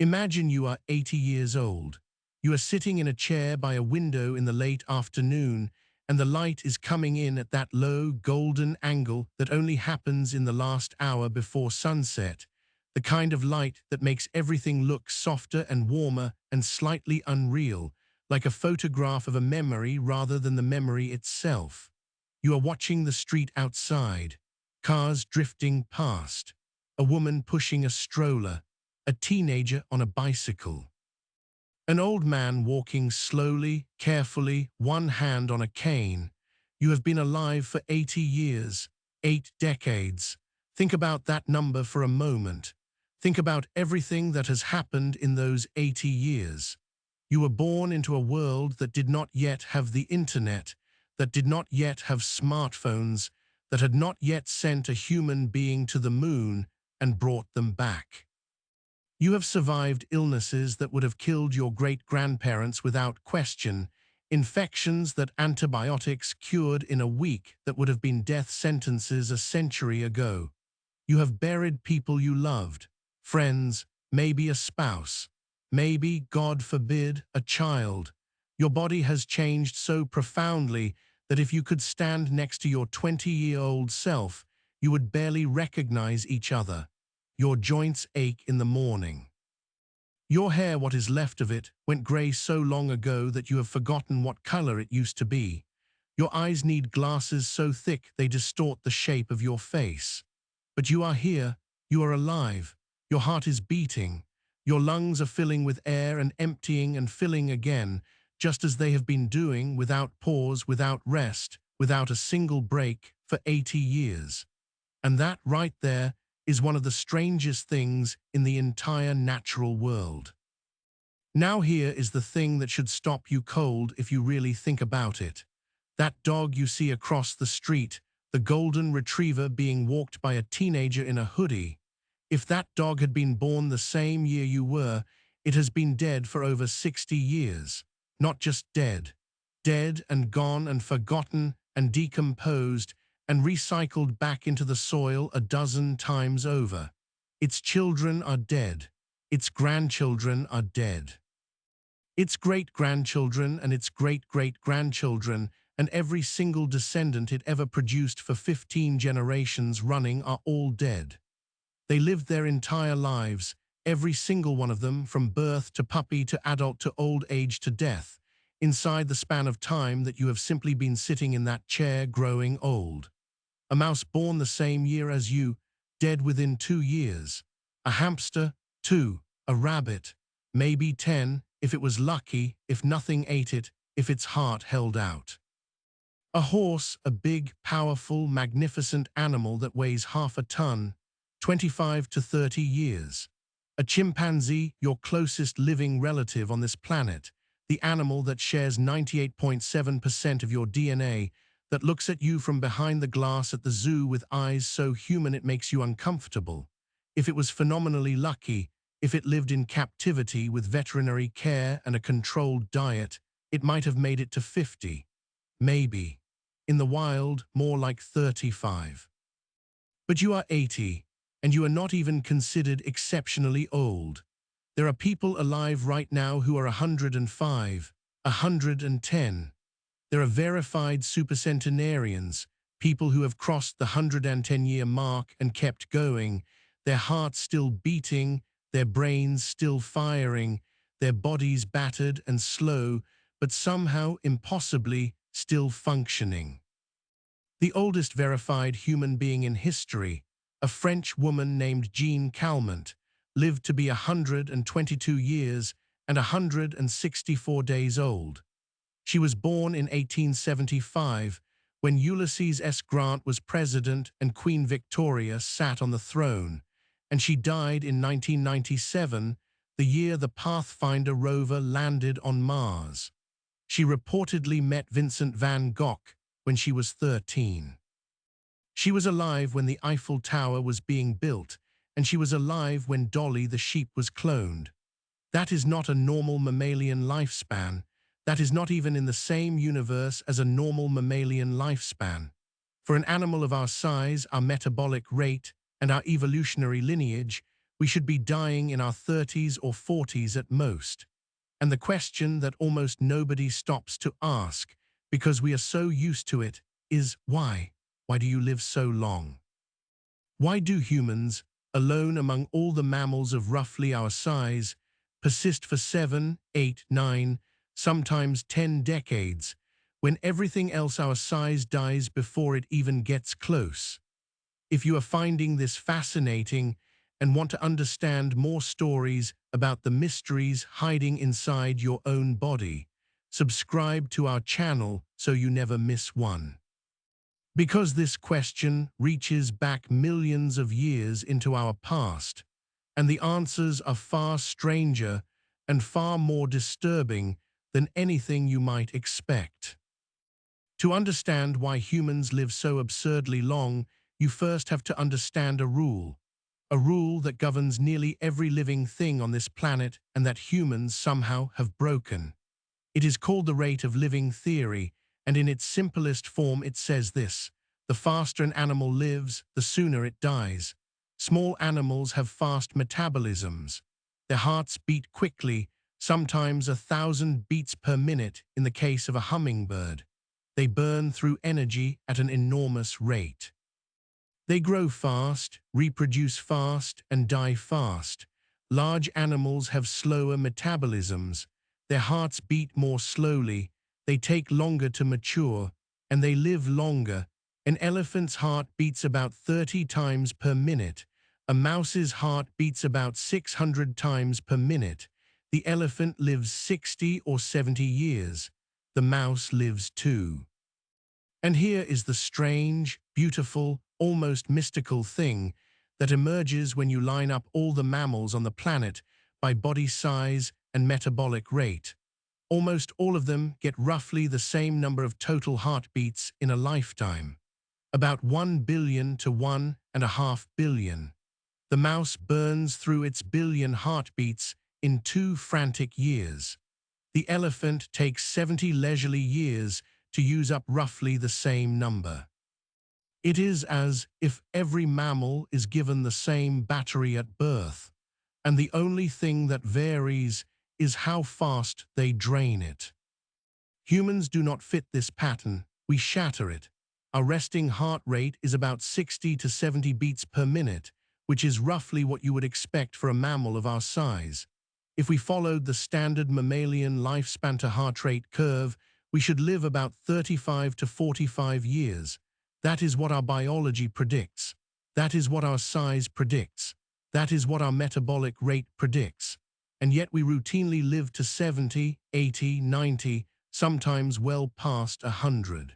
Imagine you are 80 years old. You are sitting in a chair by a window in the late afternoon, and the light is coming in at that low, golden angle that only happens in the last hour before sunset, the kind of light that makes everything look softer and warmer and slightly unreal, like a photograph of a memory rather than the memory itself. You are watching the street outside, cars drifting past, a woman pushing a stroller, a teenager on a bicycle. An old man walking slowly, carefully, one hand on a cane. You have been alive for 80 years, 8 decades. Think about that number for a moment. Think about everything that has happened in those 80 years. You were born into a world that did not yet have the internet, that did not yet have smartphones, that had not yet sent a human being to the moon and brought them back. You have survived illnesses that would have killed your great-grandparents without question, infections that antibiotics cured in a week that would have been death sentences a century ago. You have buried people you loved, friends, maybe a spouse, maybe, God forbid, a child. Your body has changed so profoundly that if you could stand next to your 20-year-old self, you would barely recognize each other. Your joints ache in the morning. Your hair, what is left of it, went grey so long ago that you have forgotten what color it used to be. Your eyes need glasses so thick they distort the shape of your face. But you are here, you are alive, your heart is beating, your lungs are filling with air and emptying and filling again, just as they have been doing without pause, without rest, without a single break for 80 years. And that right there is one of the strangest things in the entire natural world. Now here is the thing that should stop you cold if you really think about it. That dog you see across the street, the golden retriever being walked by a teenager in a hoodie. If that dog had been born the same year you were, it has been dead for over 60 years. Not just dead. Dead and gone and forgotten and decomposed and recycled back into the soil a dozen times over. Its children are dead. Its grandchildren are dead. Its great-grandchildren and its great-great-grandchildren and every single descendant it ever produced for 15 generations running are all dead. They lived their entire lives, every single one of them, from birth to puppy to adult to old age to death, inside the span of time that you have simply been sitting in that chair growing old. A mouse born the same year as you, dead within 2 years. A hamster, 2. A rabbit, maybe 10, if it was lucky, if nothing ate it, if its heart held out. A horse, a big, powerful, magnificent animal that weighs half a ton, 25 to 30 years. A chimpanzee, your closest living relative on this planet, the animal that shares 98.7% of your DNA, that looks at you from behind the glass at the zoo with eyes so human it makes you uncomfortable. If it was phenomenally lucky, if it lived in captivity with veterinary care and a controlled diet, it might have made it to 50. Maybe. In the wild, more like 35. But you are 80, and you are not even considered exceptionally old. There are people alive right now who are 105, 110. There are verified supercentenarians, people who have crossed the 110-year mark and kept going, their hearts still beating, their brains still firing, their bodies battered and slow, but somehow, impossibly, still functioning. The oldest verified human being in history, a French woman named Jean Calment, lived to be 122 years and 164 days old. She was born in 1875, when Ulysses S. Grant was president and Queen Victoria sat on the throne, and she died in 1997, the year the Pathfinder rover landed on Mars. She reportedly met Vincent van Gogh when she was 13. She was alive when the Eiffel Tower was being built, and she was alive when Dolly the sheep was cloned. That is not a normal mammalian lifespan. That is not even in the same universe as a normal mammalian lifespan. For an animal of our size, our metabolic rate, and our evolutionary lineage, we should be dying in our 30s or 40s at most. And the question that almost nobody stops to ask, because we are so used to it, is why? Why do you live so long? Why do humans, alone among all the mammals of roughly our size, persist for 7, 8, 9, sometimes 10 decades, when everything else our size dies before it even gets close? If you are finding this fascinating and want to understand more stories about the mysteries hiding inside your own body, subscribe to our channel so you never miss one. Because this question reaches back millions of years into our past, and the answers are far stranger and far more disturbing than anything you might expect. To understand why humans live so absurdly long, you first have to understand a rule that governs nearly every living thing on this planet and that humans somehow have broken. It is called the rate of living theory, and in its simplest form it says this: the faster an animal lives, the sooner it dies. Small animals have fast metabolisms. Their hearts beat quickly, sometimes 1,000 beats per minute in the case of a hummingbird. They burn through energy at an enormous rate. They grow fast, reproduce fast, and die fast. Large animals have slower metabolisms. Their hearts beat more slowly, they take longer to mature, and they live longer. An elephant's heart beats about 30 times per minute. A mouse's heart beats about 600 times per minute. The elephant lives 60 or 70 years. The mouse lives 2. And here is the strange, beautiful, almost mystical thing that emerges when you line up all the mammals on the planet by body size and metabolic rate. Almost all of them get roughly the same number of total heartbeats in a lifetime, about 1 billion to 1.5 billion. The mouse burns through its billion heartbeats in 2 frantic years. The elephant takes 70 leisurely years to use up roughly the same number. It is as if every mammal is given the same battery at birth, and the only thing that varies is how fast they drain it. Humans do not fit this pattern, we shatter it. Our resting heart rate is about 60 to 70 beats per minute, which is roughly what you would expect for a mammal of our size. If we followed the standard mammalian lifespan to heart rate curve, we should live about 35 to 45 years. That is what our biology predicts. That is what our size predicts. That is what our metabolic rate predicts. And yet we routinely live to 70, 80, 90, sometimes well past 100.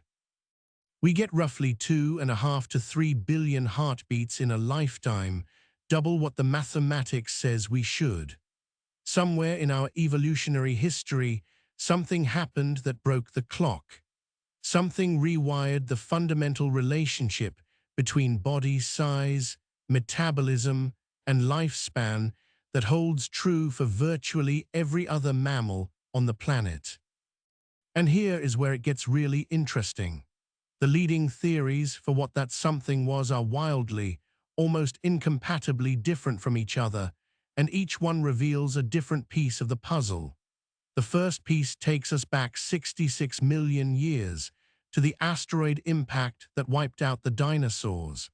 We get roughly 2.5 to 3 billion heartbeats in a lifetime, double what the mathematics says we should. Somewhere in our evolutionary history, something happened that broke the clock. Something rewired the fundamental relationship between body size, metabolism, and lifespan that holds true for virtually every other mammal on the planet. And here is where it gets really interesting. The leading theories for what that something was are wildly, almost incompatibly different from each other, and each one reveals a different piece of the puzzle. The first piece takes us back 66 million years to the asteroid impact that wiped out the dinosaurs.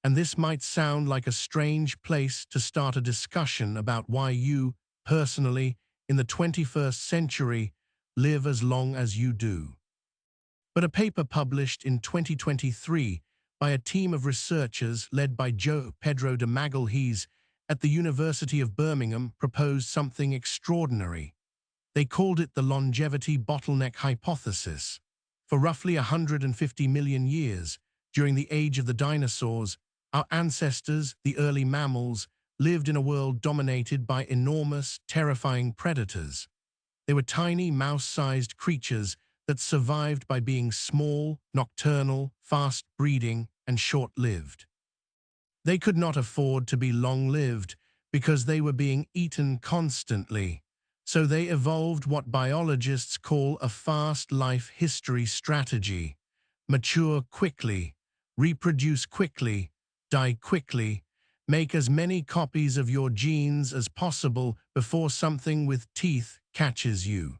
And this might sound like a strange place to start a discussion about why you, personally, in the 21st century, live as long as you do. But a paper published in 2023 by a team of researchers led by Pedro de Magalhães at the University of Birmingham proposed something extraordinary. They called it the longevity bottleneck hypothesis. For roughly 150 million years, during the age of the dinosaurs, our ancestors, the early mammals, lived in a world dominated by enormous, terrifying predators. They were tiny, mouse-sized creatures that survived by being small, nocturnal, fast-breeding, and short-lived. They could not afford to be long-lived because they were being eaten constantly. So they evolved what biologists call a fast life history strategy: mature quickly, reproduce quickly, die quickly, Make as many copies of your genes as possible before something with teeth catches you.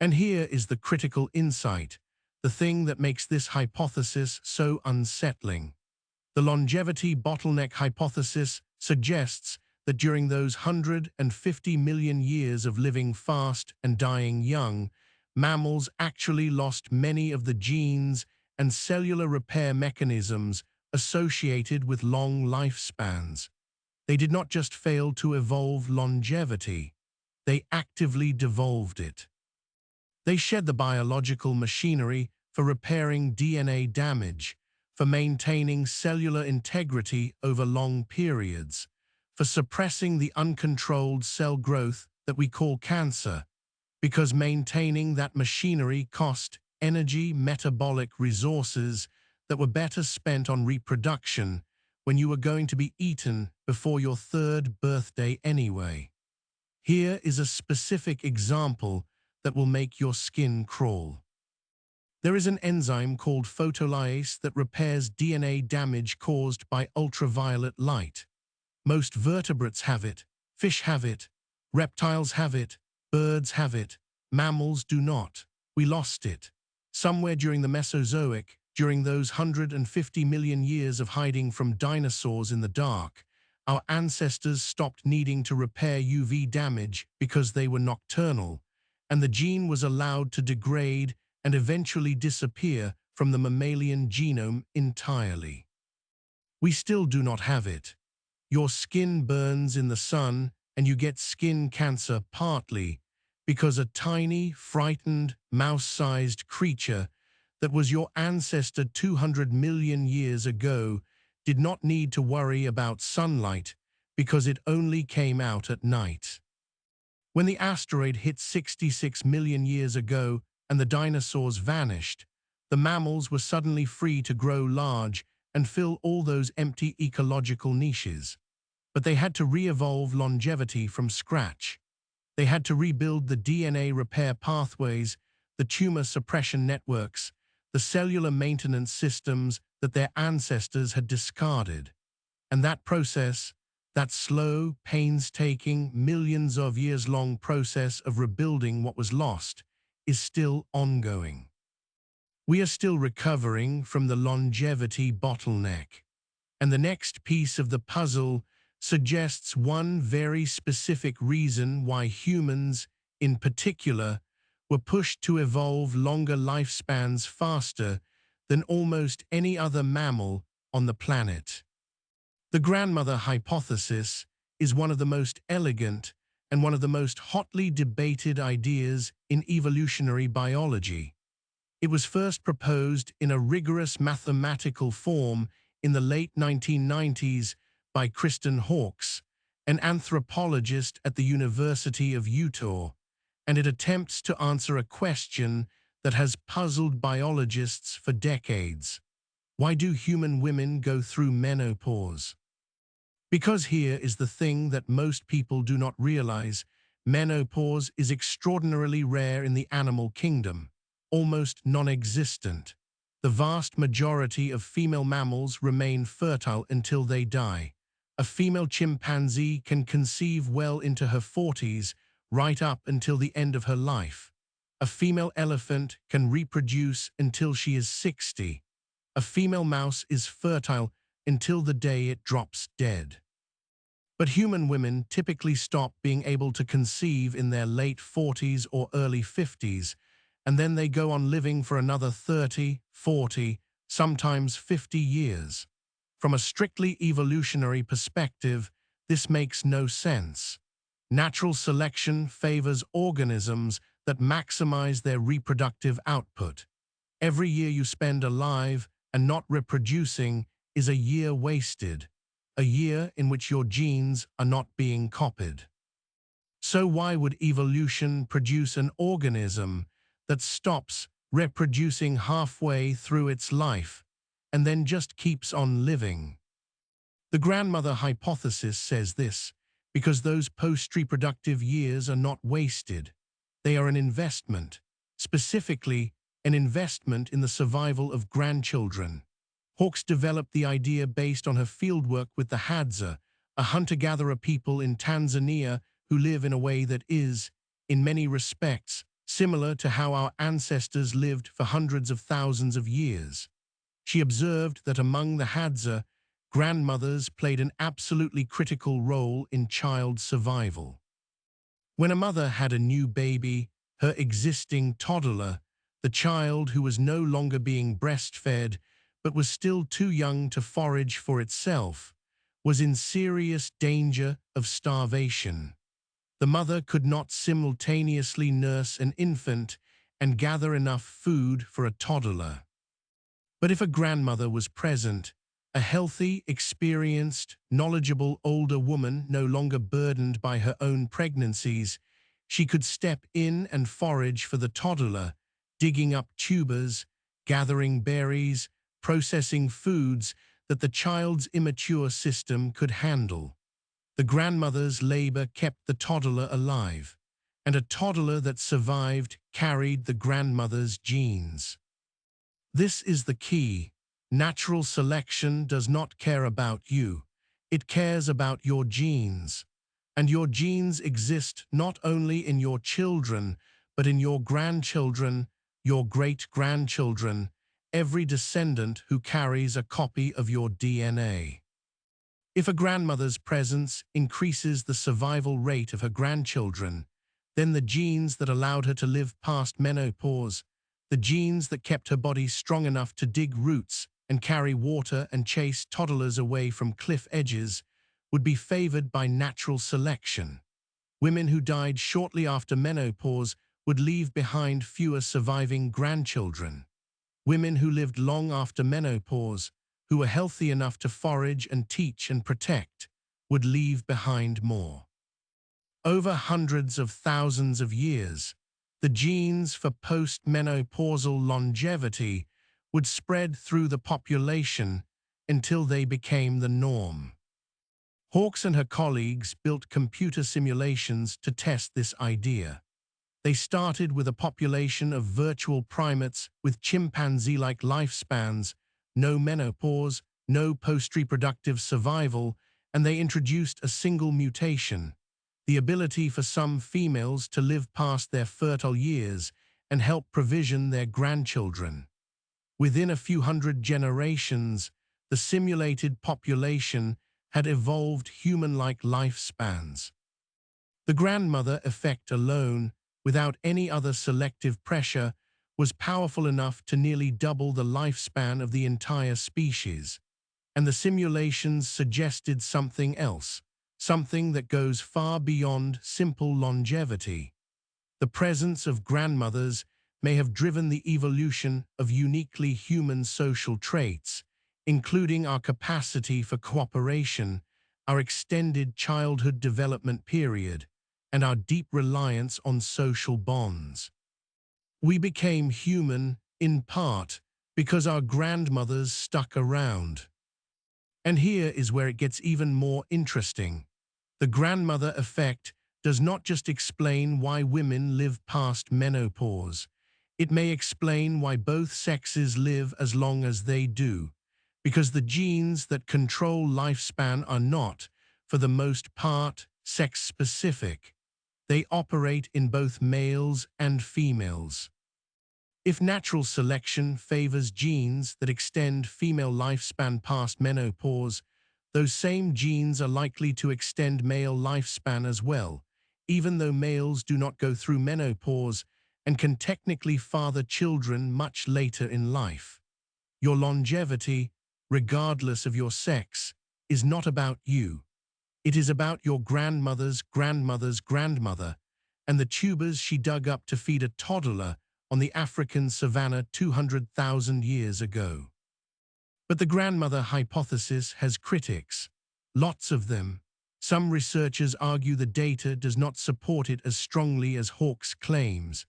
And here is the critical insight, the thing that makes this hypothesis so unsettling. The longevity bottleneck hypothesis suggests that during those 150 million years of living fast and dying young, mammals actually lost many of the genes and cellular repair mechanisms associated with long lifespans. They did not just fail to evolve longevity, they actively devolved it. They shed the biological machinery for repairing DNA damage, for maintaining cellular integrity over long periods, for suppressing the uncontrolled cell growth that we call cancer, because maintaining that machinery cost energy, metabolic resources that were better spent on reproduction when you were going to be eaten before your third birthday anyway. Here is a specific example that will make your skin crawl. There is an enzyme called photolyase that repairs DNA damage caused by ultraviolet light. Most vertebrates have it, fish have it, reptiles have it, birds have it, mammals do not. We lost it. Somewhere during the Mesozoic, during those 150 million years of hiding from dinosaurs in the dark, our ancestors stopped needing to repair UV damage because they were nocturnal, and the gene was allowed to degrade and eventually disappear from the mammalian genome entirely. We still do not have it. Your skin burns in the sun and you get skin cancer partly because a tiny, frightened, mouse-sized creature that was your ancestor 200 million years ago did not need to worry about sunlight because it only came out at night. When the asteroid hit 66 million years ago and the dinosaurs vanished, the mammals were suddenly free to grow large and fill all those empty ecological niches. But they had to re-evolve longevity from scratch. They had to rebuild the DNA repair pathways, the tumor suppression networks, the cellular maintenance systems that their ancestors had discarded. And that process, that slow, painstaking, millions of years-long process of rebuilding what was lost, is still ongoing. We are still recovering from the longevity bottleneck. And the next piece of the puzzle suggests one very specific reason why humans, in particular, were pushed to evolve longer lifespans faster than almost any other mammal on the planet. The grandmother hypothesis is one of the most elegant and one of the most hotly debated ideas in evolutionary biology. It was first proposed in a rigorous mathematical form in the late 1990s by Kristen Hawkes, an anthropologist at the University of Utah, and it attempts to answer a question that has puzzled biologists for decades. Why do human women go through menopause? Because here is the thing that most people do not realize: menopause is extraordinarily rare in the animal kingdom, almost non-existent. The vast majority of female mammals remain fertile until they die. A female chimpanzee can conceive well into her 40s, right up until the end of her life. A female elephant can reproduce until she is 60. A female mouse is fertile until the day it drops dead. But human women typically stop being able to conceive in their late 40s or early 50s, and then they go on living for another 30, 40, sometimes 50 years. From a strictly evolutionary perspective, this makes no sense. Natural selection favors organisms that maximize their reproductive output. Every year you spend alive and not reproducing is a year wasted, a year in which your genes are not being copied. So why would evolution produce an organism that stops reproducing halfway through its life and then just keeps on living? The grandmother hypothesis says this because those post-reproductive years are not wasted. They are an investment, specifically an investment in the survival of grandchildren. Hawkes developed the idea based on her fieldwork with the Hadza, a hunter-gatherer people in Tanzania who live in a way that is, in many respects, similar to how our ancestors lived for hundreds of thousands of years. She observed that among the Hadza, grandmothers played an absolutely critical role in child survival. When a mother had a new baby, her existing toddler, the child who was no longer being breastfed but was still too young to forage for itself, was in serious danger of starvation. The mother could not simultaneously nurse an infant and gather enough food for a toddler. But if a grandmother was present, a healthy, experienced, knowledgeable older woman no longer burdened by her own pregnancies, she could step in and forage for the toddler, digging up tubers, gathering berries, processing foods that the child's immature system could handle. The grandmother's labor kept the toddler alive, and a toddler that survived carried the grandmother's genes. This is the key. Natural selection does not care about you. It cares about your genes. And your genes exist not only in your children, but in your grandchildren, your great-grandchildren, every descendant who carries a copy of your DNA. If a grandmother's presence increases the survival rate of her grandchildren, then the genes that allowed her to live past menopause, the genes that kept her body strong enough to dig roots and carry water and chase toddlers away from cliff edges, would be favored by natural selection. Women who died shortly after menopause would leave behind fewer surviving grandchildren. Women who lived long after menopause, who were healthy enough to forage and teach and protect, would leave behind more. Over hundreds of thousands of years, the genes for post-menopausal longevity would spread through the population until they became the norm. Hawkes and her colleagues built computer simulations to test this idea. They started with a population of virtual primates with chimpanzee-like lifespans, no menopause, no post-reproductive survival, and they introduced a single mutation, the ability for some females to live past their fertile years and help provision their grandchildren. Within a few hundred generations, the simulated population had evolved human-like lifespans. The grandmother effect alone, without any other selective pressure, was powerful enough to nearly double the lifespan of the entire species. And the simulations suggested something else, something that goes far beyond simple longevity. The presence of grandmothers may have driven the evolution of uniquely human social traits, including our capacity for cooperation, our extended childhood development period, and our deep reliance on social bonds. We became human, in part, because our grandmothers stuck around. And here is where it gets even more interesting. The grandmother effect does not just explain why women live past menopause. It may explain why both sexes live as long as they do, because the genes that control lifespan are not, for the most part, sex-specific. They operate in both males and females. If natural selection favors genes that extend female lifespan past menopause, those same genes are likely to extend male lifespan as well, even though males do not go through menopause and can technically father children much later in life. Your longevity, regardless of your sex, is not about you. It is about your grandmother's grandmother's grandmother and the tubers she dug up to feed a toddler on the African savanna 200,000 years ago. But the grandmother hypothesis has critics, lots of them. Some researchers argue the data does not support it as strongly as Hawkes claims.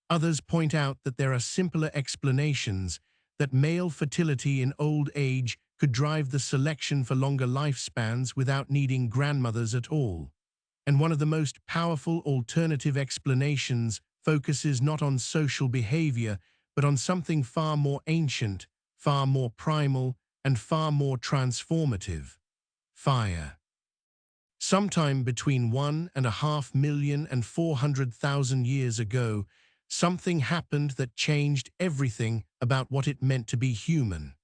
Others point out that there are simpler explanations, that male fertility in old age could drive the selection for longer lifespans without needing grandmothers at all. And one of the most powerful alternative explanations focuses not on social behavior, but on something far more ancient, far more primal, and far more transformative: fire. Sometime between 1.5 million and 400,000 years ago, something happened that changed everything about what it meant to be human.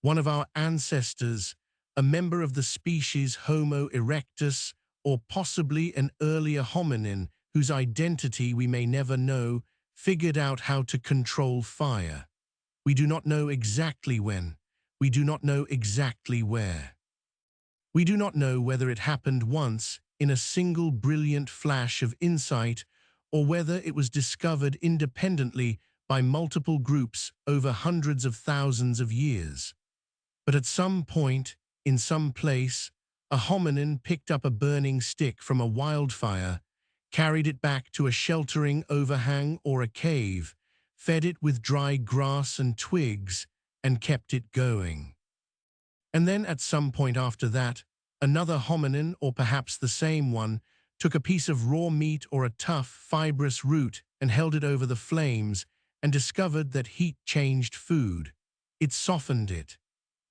One of our ancestors, a member of the species Homo erectus, or possibly an earlier hominin whose identity we may never know, figured out how to control fire. We do not know exactly when. We do not know exactly where. We do not know whether it happened once in a single brilliant flash of insight, or whether it was discovered independently by multiple groups over hundreds of thousands of years. But at some point, in some place, a hominin picked up a burning stick from a wildfire, carried it back to a sheltering overhang or a cave, fed it with dry grass and twigs, and kept it going. And then at some point after that, another hominin, or perhaps the same one, took a piece of raw meat or a tough, fibrous root and held it over the flames and discovered that heat changed food. It softened it.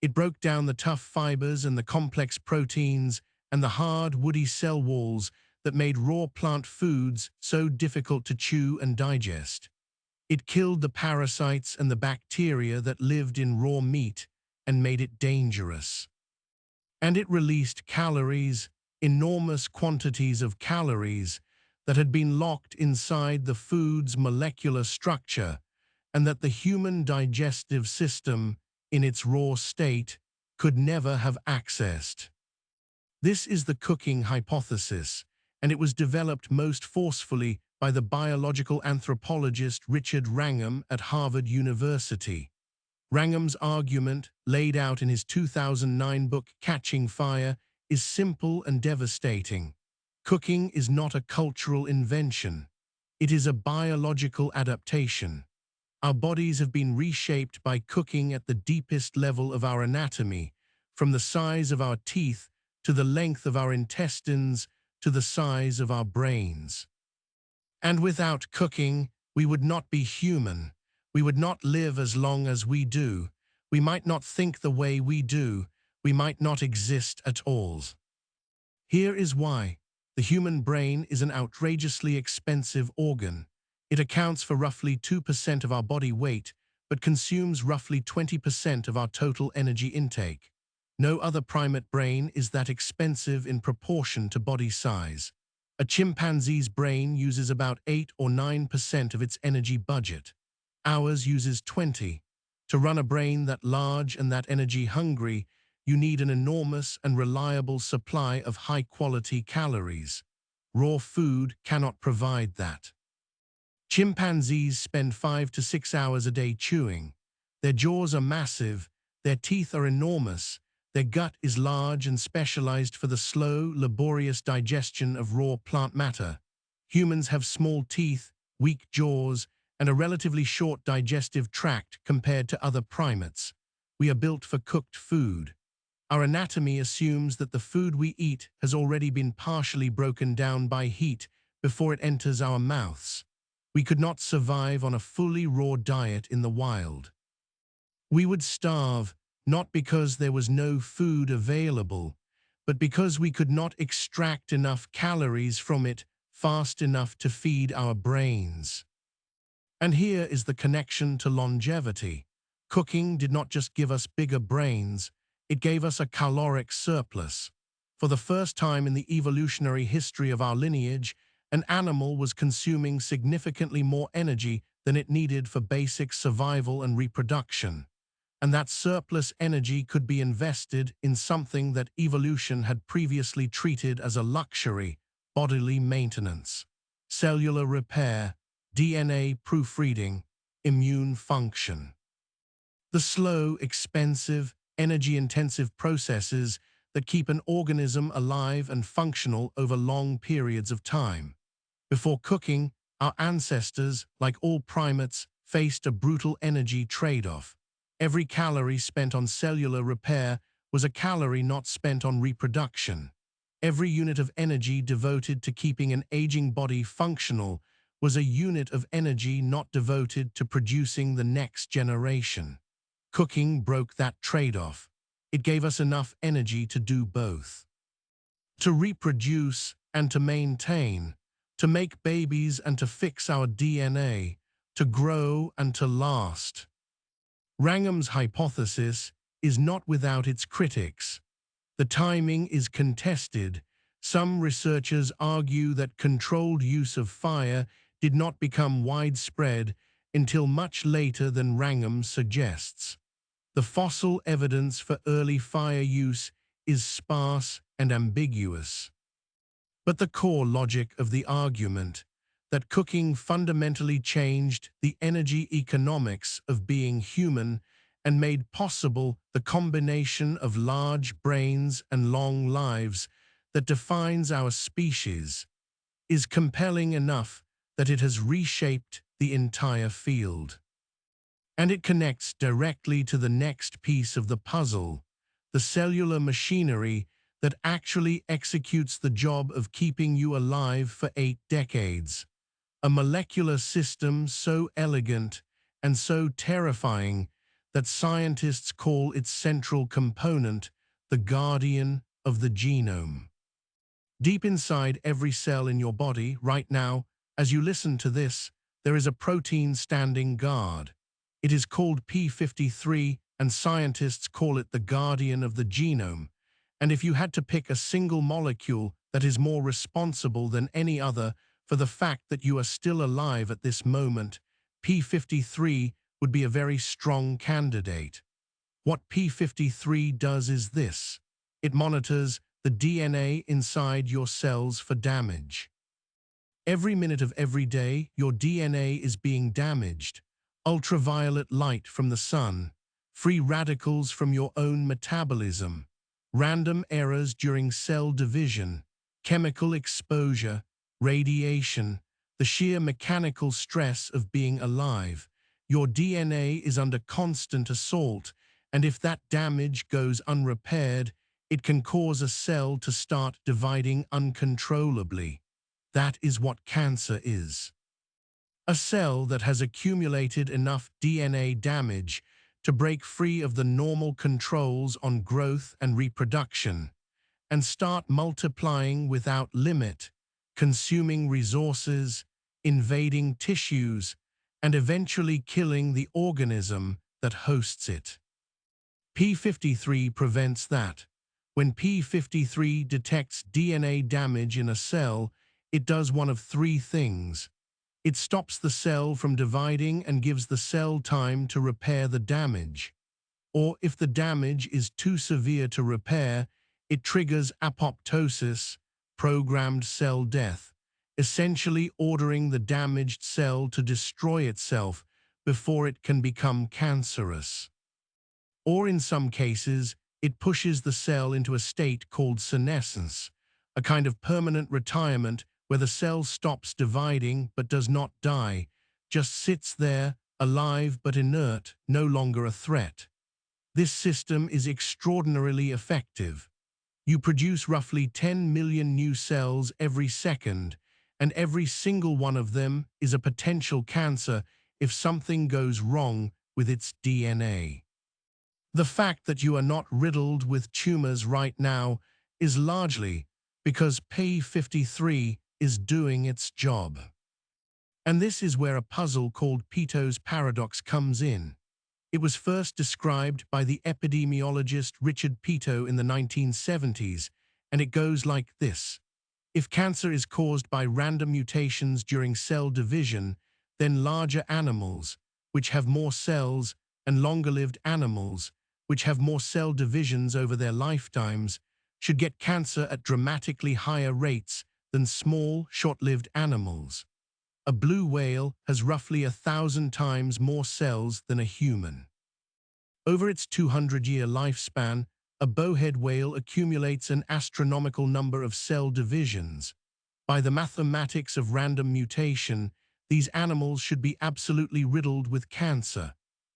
It broke down the tough fibers and the complex proteins and the hard, woody cell walls that made raw plant foods so difficult to chew and digest. It killed the parasites and the bacteria that lived in raw meat and made it dangerous. And it released calories, enormous quantities of calories that had been locked inside the food's molecular structure and that the human digestive system, in its raw state, could never have accessed. This is the cooking hypothesis, and it was developed most forcefully by the biological anthropologist Richard Wrangham at Harvard University. Wrangham's argument, laid out in his 2009 book Catching Fire, is simple and devastating. Cooking is not a cultural invention. It is a biological adaptation. Our bodies have been reshaped by cooking at the deepest level of our anatomy, from the size of our teeth to the length of our intestines to the size of our brains. And without cooking, we would not be human. We would not live as long as we do. We might not think the way we do. We might not exist at all. Here is why. The human brain is an outrageously expensive organ. It accounts for roughly 2% of our body weight, but consumes roughly 20% of our total energy intake. No other primate brain is that expensive in proportion to body size. A chimpanzee's brain uses about 8 or 9% of its energy budget. Ours uses 20. To run a brain that large and that energy hungry, you need an enormous and reliable supply of high-quality calories. Raw food cannot provide that. Chimpanzees spend 5 to 6 hours a day chewing. Their jaws are massive, their teeth are enormous, their gut is large and specialized for the slow, laborious digestion of raw plant matter. Humans have small teeth, weak jaws, and a relatively short digestive tract compared to other primates. We are built for cooked food. Our anatomy assumes that the food we eat has already been partially broken down by heat before it enters our mouths. We could not survive on a fully raw diet in the wild. We would starve, not because there was no food available, but because we could not extract enough calories from it fast enough to feed our brains. And here is the connection to longevity. Cooking did not just give us bigger brains, it gave us a caloric surplus. For the first time in the evolutionary history of our lineage, an animal was consuming significantly more energy than it needed for basic survival and reproduction. And that surplus energy could be invested in something that evolution had previously treated as a luxury: bodily maintenance, cellular repair, DNA proofreading, immune function. The slow, expensive, energy-intensive processes that keep an organism alive and functional over long periods of time. Before cooking, our ancestors, like all primates, faced a brutal energy trade-off. Every calorie spent on cellular repair was a calorie not spent on reproduction. Every unit of energy devoted to keeping an aging body functional was a unit of energy not devoted to producing the next generation. Cooking broke that trade-off. it gave us enough energy to do both. To reproduce and to maintain, to make babies and to fix our DNA, to grow and to last. Wrangham's hypothesis is not without its critics. The timing is contested. Some researchers argue that controlled use of fire did not become widespread until much later than Wrangham suggests. The fossil evidence for early fire use is sparse and ambiguous. But the core logic of the argument, that cooking fundamentally changed the energy economics of being human and made possible the combination of large brains and long lives that defines our species, is compelling enough that it has reshaped the entire field. And it connects directly to the next piece of the puzzle, the cellular machinery that actually executes the job of keeping you alive for 8 decades. A molecular system so elegant and so terrifying that scientists call its central component the guardian of the genome. Deep inside every cell in your body, right now, as you listen to this, there is a protein standing guard. It is called P53, and scientists call it the guardian of the genome. And if you had to pick a single molecule that is more responsible than any other for the fact that you are still alive at this moment, P53 would be a very strong candidate. What P53 does is this. It monitors the DNA inside your cells for damage. Every minute of every day, your DNA is being damaged. Ultraviolet light from the sun, free radicals from your own metabolism, random errors during cell division, chemical exposure, radiation, the sheer mechanical stress of being alive. Your DNA is under constant assault, and if that damage goes unrepaired, it can cause a cell to start dividing uncontrollably. That is what cancer is. A cell that has accumulated enough DNA damage to break free of the normal controls on growth and reproduction, and start multiplying without limit, consuming resources, invading tissues, and eventually killing the organism that hosts it. P53 prevents that. When P53 detects DNA damage in a cell, it does one of 3 things. It stops the cell from dividing and gives the cell time to repair the damage. Or if the damage is too severe to repair, it triggers apoptosis, programmed cell death, essentially ordering the damaged cell to destroy itself before it can become cancerous. Or in some cases, it pushes the cell into a state called senescence, a kind of permanent retirement where the cell stops dividing but does not die, just sits there, alive but inert, no longer a threat. This system is extraordinarily effective. You produce roughly 10 million new cells every second, and every single one of them is a potential cancer if something goes wrong with its DNA. The fact that you are not riddled with tumors right now is largely because P53 is doing its job. And this is where a puzzle called Peto's paradox comes in. It was first described by the epidemiologist Richard Peto in the 1970s, and it goes like this. If cancer is caused by random mutations during cell division, then larger animals, which have more cells, and longer-lived animals, which have more cell divisions over their lifetimes, should get cancer at dramatically higher rates than small, short-lived animals. A blue whale has roughly 1,000 times more cells than a human. Over its 200-year lifespan, a bowhead whale accumulates an astronomical number of cell divisions. By the mathematics of random mutation, these animals should be absolutely riddled with cancer.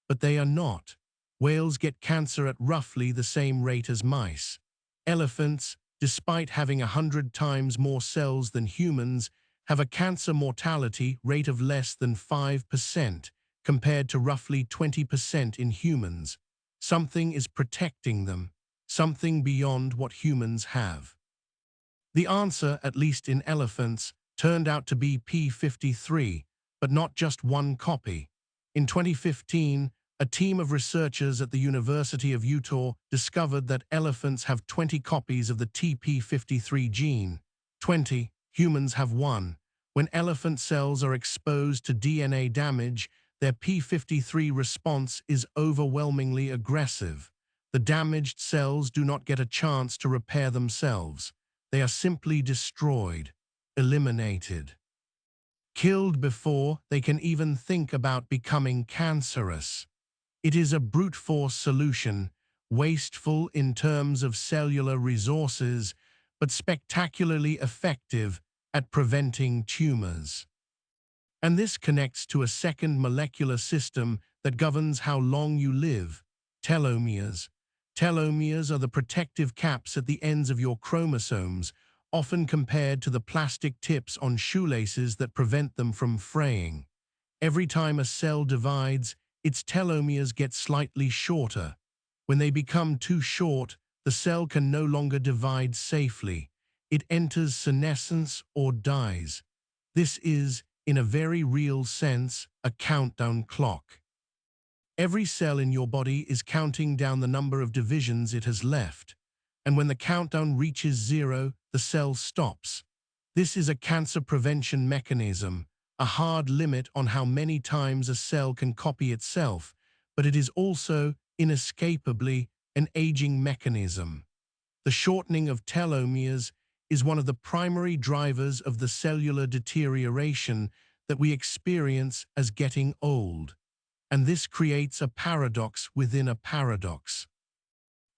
But they are not. Whales get cancer at roughly the same rate as mice. Elephants, despite having 100 times more cells than humans, have a cancer mortality rate of less than 5%, compared to roughly 20% in humans. Something is protecting them. something beyond what humans have? The answer, at least in elephants, turned out to be P53, but not just one copy. In 2015, a team of researchers at the University of Utah discovered that elephants have 20 copies of the TP53 gene. 20, humans have 1. When elephant cells are exposed to DNA damage, their P53 response is overwhelmingly aggressive. The damaged cells do not get a chance to repair themselves. They are simply destroyed, eliminated, killed before they can even think about becoming cancerous. It is a brute force solution, wasteful in terms of cellular resources, but spectacularly effective at preventing tumors. And this connects to a second molecular system that governs how long you live: telomeres. Telomeres are the protective caps at the ends of your chromosomes, often compared to the plastic tips on shoelaces that prevent them from fraying. Every time a cell divides, its telomeres get slightly shorter. When they become too short, the cell can no longer divide safely. It enters senescence or dies. This is, in a very real sense, a countdown clock. Every cell in your body is counting down the number of divisions it has left, and when the countdown reaches 0, the cell stops. This is a cancer prevention mechanism, a hard limit on how many times a cell can copy itself, but it is also, inescapably, an aging mechanism. The shortening of telomeres is one of the primary drivers of the cellular deterioration that we experience as getting old. And this creates a paradox within a paradox.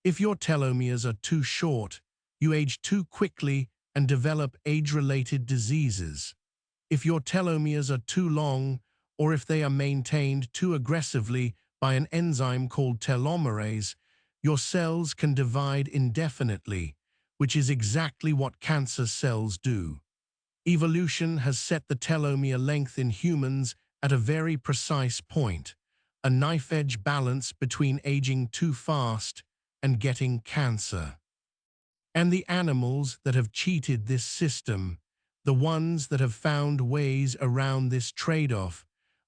If your telomeres are too short, you age too quickly and develop age-related diseases. If your telomeres are too long, or if they are maintained too aggressively by an enzyme called telomerase, your cells can divide indefinitely, which is exactly what cancer cells do. Evolution has set the telomere length in humans at a very precise point, a knife-edge balance between aging too fast and getting cancer. And the animals that have cheated this system, the ones that have found ways around this trade-off,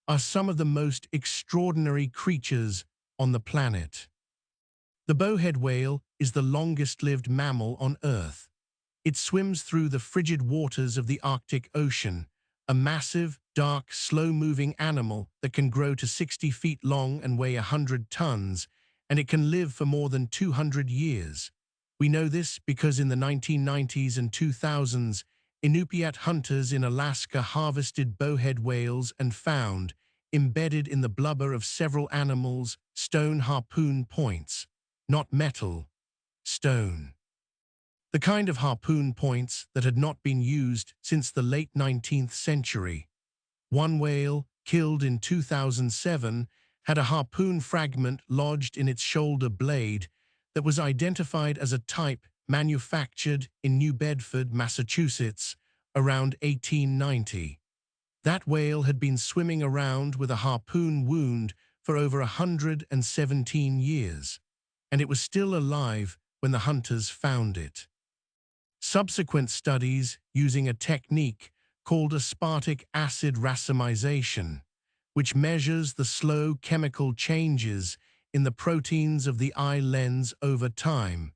are some of the most extraordinary creatures on the planet. The bowhead whale is the longest-lived mammal on Earth. It swims through the frigid waters of the Arctic Ocean, a massive, dark, slow-moving animal that can grow to 60 feet long and weigh 100 tons, and it can live for more than 200 years. We know this because in the 1990s and 2000s, Inupiat hunters in Alaska harvested bowhead whales and found, embedded in the blubber of several animals, stone harpoon points. Not metal, stone. The kind of harpoon points that had not been used since the late 19th century. One whale, killed in 2007, had a harpoon fragment lodged in its shoulder blade that was identified as a type manufactured in New Bedford, Massachusetts, around 1890. That whale had been swimming around with a harpoon wound for over 117 years, and it was still alive when the hunters found it. Subsequent studies using a technique called aspartic acid racemization, which measures the slow chemical changes in the proteins of the eye lens over time,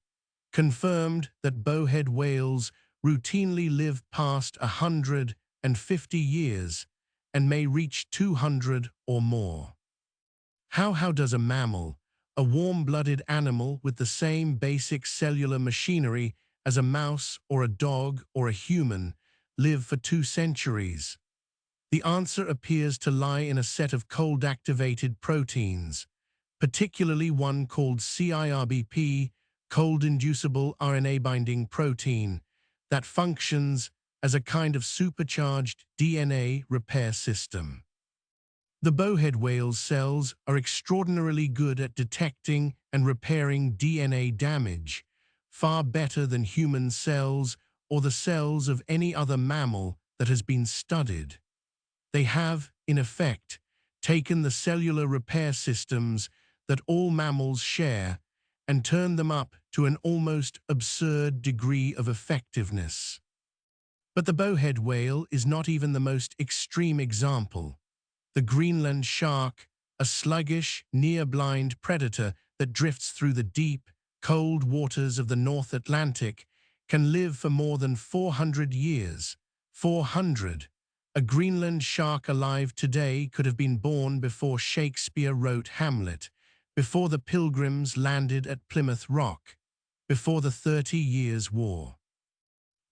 confirmed that bowhead whales routinely live past 150 years and may reach 200 or more. How does a mammal, a warm-blooded animal with the same basic cellular machinery as a mouse or a dog or a human, live for 2 centuries? The answer appears to lie in a set of cold-activated proteins, particularly one called CIRBP, cold-inducible RNA-binding protein, that functions as a kind of supercharged DNA repair system. The bowhead whale's cells are extraordinarily good at detecting and repairing DNA damage, far better than human cells or the cells of any other mammal that has been studied. They have, in effect, taken the cellular repair systems that all mammals share and turned them up to an almost absurd degree of effectiveness. But the bowhead whale is not even the most extreme example. The Greenland shark, a sluggish, near-blind predator that drifts through the deep, cold waters of the North Atlantic, can live for more than 400 years. 400. A Greenland shark alive today could have been born before Shakespeare wrote Hamlet, before the Pilgrims landed at Plymouth Rock, before the 30 Years' War.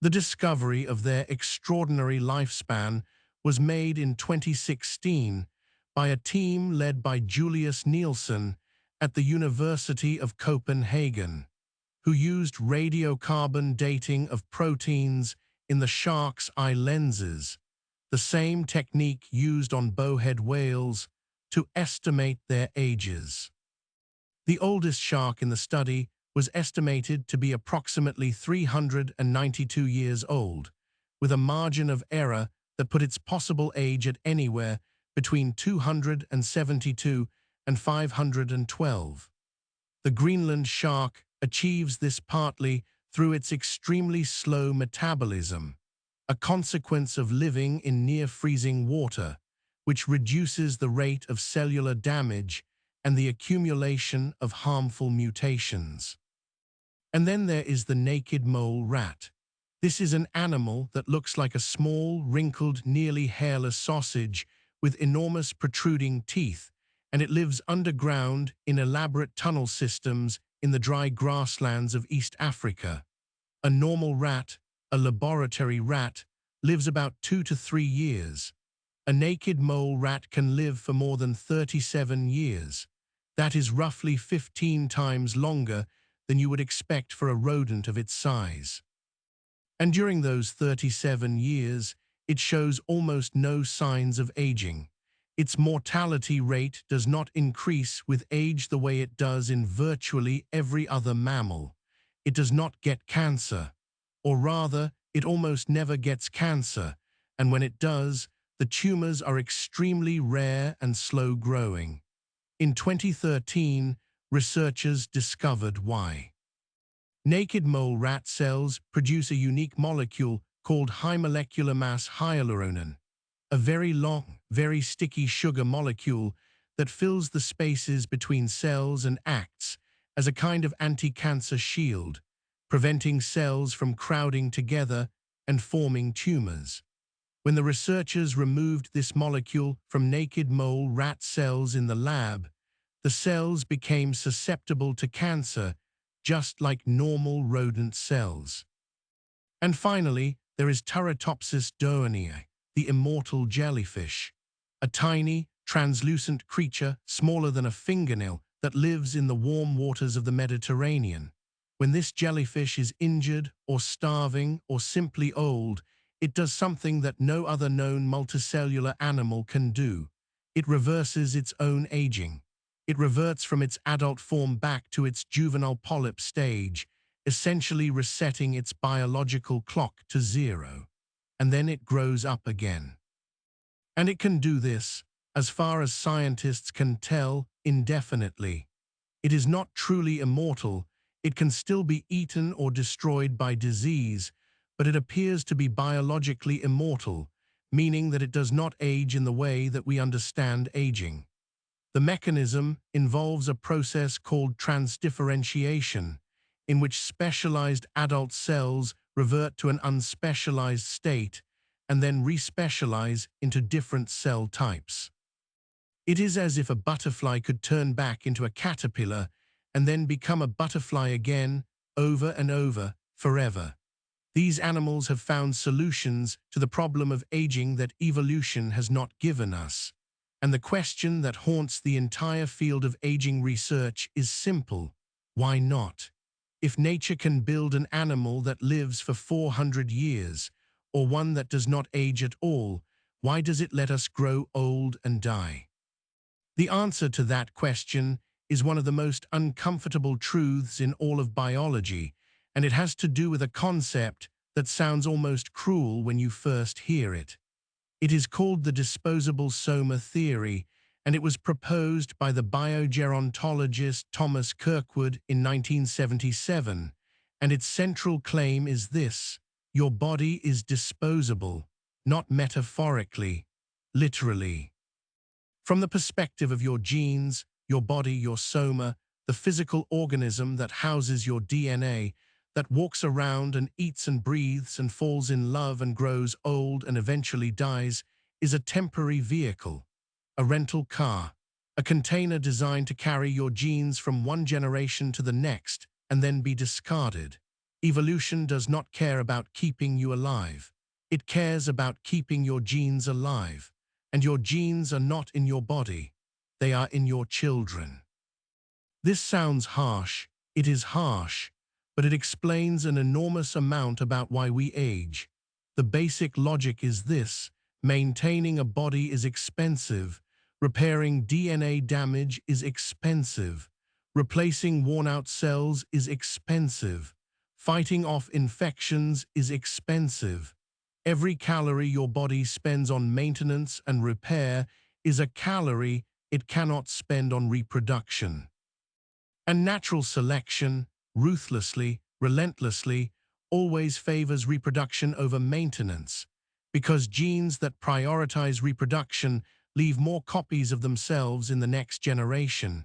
The discovery of their extraordinary lifespan was made in 2016 by a team led by Julius Nielsen at the University of Copenhagen, who used radiocarbon dating of proteins in the shark's eye lenses, the same technique used on bowhead whales, to estimate their ages. The oldest shark in the study was estimated to be approximately 392 years old, with a margin of error that put its possible age at anywhere between 272 and 512. The Greenland shark achieves this partly through its extremely slow metabolism, a consequence of living in near-freezing water, which reduces the rate of cellular damage and the accumulation of harmful mutations. And then there is the naked mole rat. This is an animal that looks like a small, wrinkled, nearly hairless sausage with enormous protruding teeth, and it lives underground in elaborate tunnel systems in the dry grasslands of East Africa. A normal rat, a laboratory rat, lives about 2 to 3 years. A naked mole rat can live for more than 37 years. That is roughly 15 times longer than you would expect for a rodent of its size. And during those 37 years, it shows almost no signs of aging. Its mortality rate does not increase with age the way it does in virtually every other mammal. It does not get cancer, or rather, it almost never gets cancer, and when it does, the tumors are extremely rare and slow-growing. In 2013, researchers discovered why. Naked mole rat cells produce a unique molecule called high molecular mass hyaluronan, a very long, very sticky sugar molecule that fills the spaces between cells and acts as a kind of anti-cancer shield, preventing cells from crowding together and forming tumors. When the researchers removed this molecule from naked mole rat cells in the lab, the cells became susceptible to cancer, just like normal rodent cells. And finally, there is Turritopsis doanea, the immortal jellyfish, a tiny, translucent creature smaller than a fingernail that lives in the warm waters of the Mediterranean. When this jellyfish is injured or starving or simply old, it does something that no other known multicellular animal can do. It reverses its own aging. It reverts from its adult form back to its juvenile polyp stage, essentially resetting its biological clock to zero. And then it grows up again. And it can do this, as far as scientists can tell, indefinitely. It is not truly immortal. It can still be eaten or destroyed by disease, but it appears to be biologically immortal, meaning that it does not age in the way that we understand aging. The mechanism involves a process called transdifferentiation, in which specialized adult cells revert to an unspecialized state and then respecialize into different cell types. It is as if a butterfly could turn back into a caterpillar and then become a butterfly again, over and over, forever. These animals have found solutions to the problem of aging that evolution has not given us. And the question that haunts the entire field of aging research is simple: why not? If nature can build an animal that lives for 400 years, or one that does not age at all, why does it let us grow old and die? The answer to that question is one of the most uncomfortable truths in all of biology, and it has to do with a concept that sounds almost cruel when you first hear it. It is called the disposable soma theory, and it was proposed by the biogerontologist Thomas Kirkwood in 1977, and its central claim is this: your body is disposable, not metaphorically, literally. From the perspective of your genes, your body, your soma, the physical organism that houses your DNA, that walks around and eats and breathes and falls in love and grows old and eventually dies, is a temporary vehicle, a rental car, a container designed to carry your genes from one generation to the next and then be discarded. Evolution does not care about keeping you alive. It cares about keeping your genes alive. And your genes are not in your body. They are in your children. This sounds harsh. It is harsh, but it explains an enormous amount about why we age. The basic logic is this: maintaining a body is expensive. Repairing DNA damage is expensive. Replacing worn-out cells is expensive. Fighting off infections is expensive. Every calorie your body spends on maintenance and repair is a calorie it cannot spend on reproduction. And natural selection, ruthlessly, relentlessly, always favors reproduction over maintenance, because genes that prioritize reproduction leave more copies of themselves in the next generation,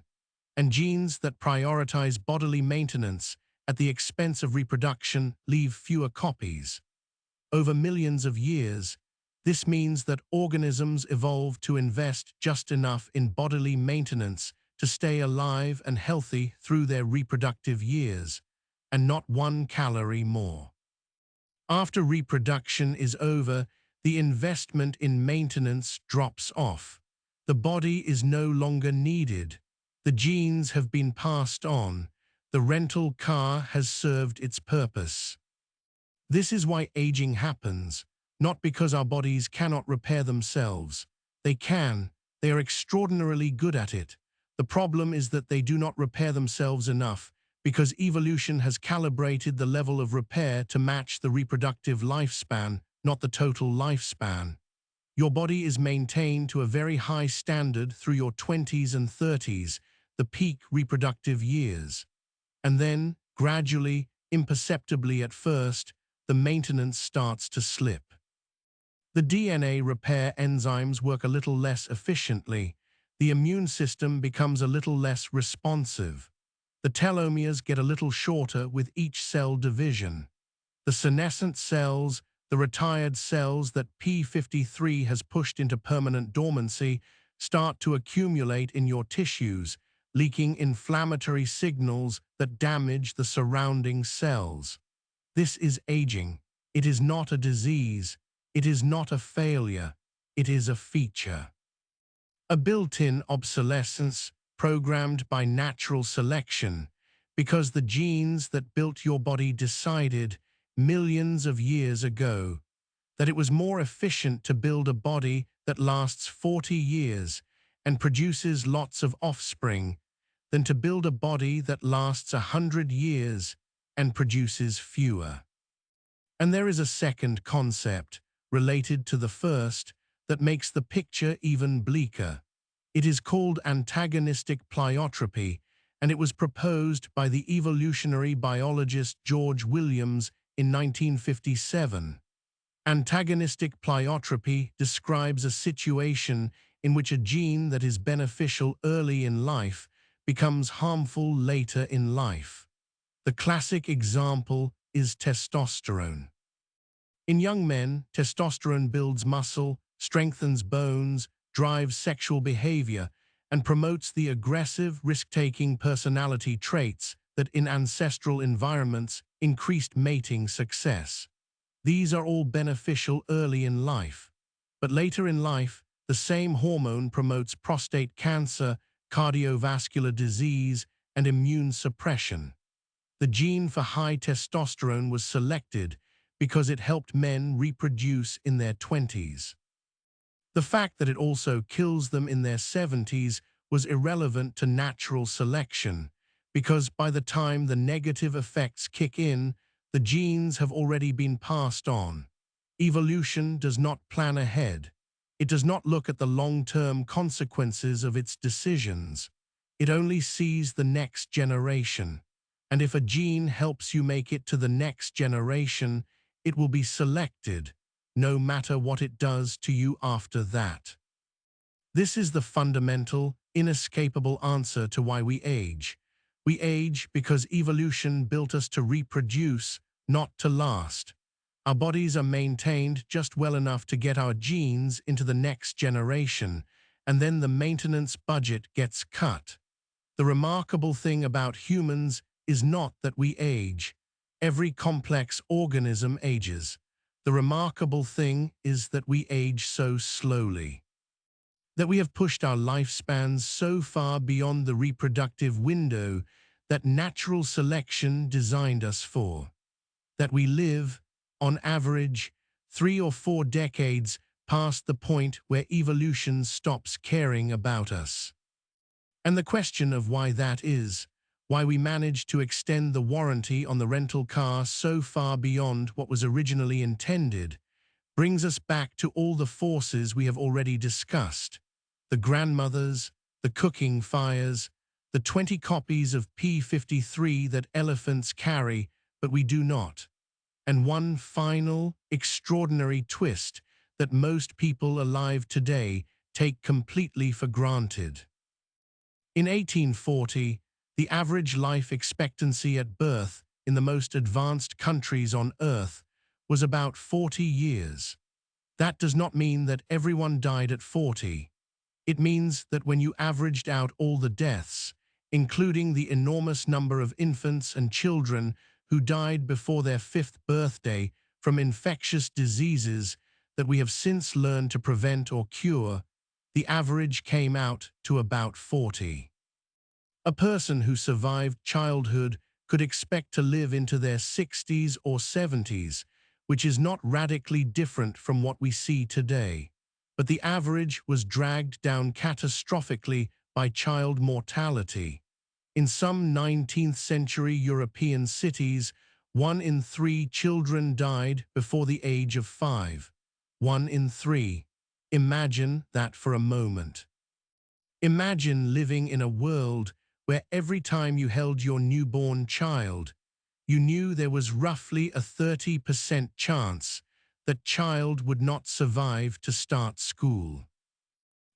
and genes that prioritize bodily maintenance at the expense of reproduction leave fewer copies. Over millions of years, this means that organisms evolved to invest just enough in bodily maintenance to stay alive and healthy through their reproductive years, and not 1 calorie more. After reproduction is over, the investment in maintenance drops off. The body is no longer needed. The genes have been passed on. The rental car has served its purpose. This is why aging happens, not because our bodies cannot repair themselves. They can. They are extraordinarily good at it. The problem is that they do not repair themselves enough, because evolution has calibrated the level of repair to match the reproductive lifespan, not the total lifespan. Your body is maintained to a very high standard through your 20s and 30s, the peak reproductive years. And then, gradually, imperceptibly at first, the maintenance starts to slip. The DNA repair enzymes work a little less efficiently. The immune system becomes a little less responsive. The telomeres get a little shorter with each cell division. The senescent cells, the retired cells that P53 has pushed into permanent dormancy, start to accumulate in your tissues, leaking inflammatory signals that damage the surrounding cells. This is aging. It is not a disease. It is not a failure. It is a feature. A built-in obsolescence programmed by natural selection, because the genes that built your body decided, millions of years ago, that it was more efficient to build a body that lasts 40 years and produces lots of offspring than to build a body that lasts 100 years and produces fewer. And there is a second concept, related to the first, that makes the picture even bleaker. It is called antagonistic pleiotropy, and it was proposed by the evolutionary biologist George Williams in 1957. Antagonistic pleiotropy describes a situation in which a gene that is beneficial early in life becomes harmful later in life. The classic example is testosterone. In young men, testosterone builds muscle, strengthens bones, drives sexual behavior, and promotes the aggressive, risk-taking personality traits that in ancestral environments increased mating success. These are all beneficial early in life. But later in life, the same hormone promotes prostate cancer, cardiovascular disease, and immune suppression. The gene for high testosterone was selected because it helped men reproduce in their 20s. The fact that it also kills them in their 70s was irrelevant to natural selection, because by the time the negative effects kick in, the genes have already been passed on. Evolution does not plan ahead. It does not look at the long-term consequences of its decisions. It only sees the next generation. And if a gene helps you make it to the next generation, it will be selected, no matter what it does to you after that. This is the fundamental, inescapable answer to why we age. We age because evolution built us to reproduce, not to last. Our bodies are maintained just well enough to get our genes into the next generation, and then the maintenance budget gets cut. The remarkable thing about humans is not that we age. Every complex organism ages. The remarkable thing is that we age so slowly. That we have pushed our lifespans so far beyond the reproductive window that natural selection designed us for. That we live, on average, 3 or 4 decades past the point where evolution stops caring about us. And the question of why that is, why we managed to extend the warranty on the rental car so far beyond what was originally intended, brings us back to all the forces we have already discussed. The grandmothers, the cooking fires, the 20 copies of P53 that elephants carry, but we do not. And one final, extraordinary twist that most people alive today take completely for granted. In 1840, the average life expectancy at birth in the most advanced countries on Earth was about 40 years. That does not mean that everyone died at 40. It means that when you averaged out all the deaths, including the enormous number of infants and children who died before their 5th birthday from infectious diseases that we have since learned to prevent or cure, the average came out to about 40. A person who survived childhood could expect to live into their 60s or 70s, which is not radically different from what we see today. But the average was dragged down catastrophically by child mortality. In some 19th-century European cities, 1 in 3 children died before the age of 5. 1 in 3. Imagine that for a moment. Imagine living in a world where every time you held your newborn child, you knew there was roughly a 30% chance that child would not survive to start school.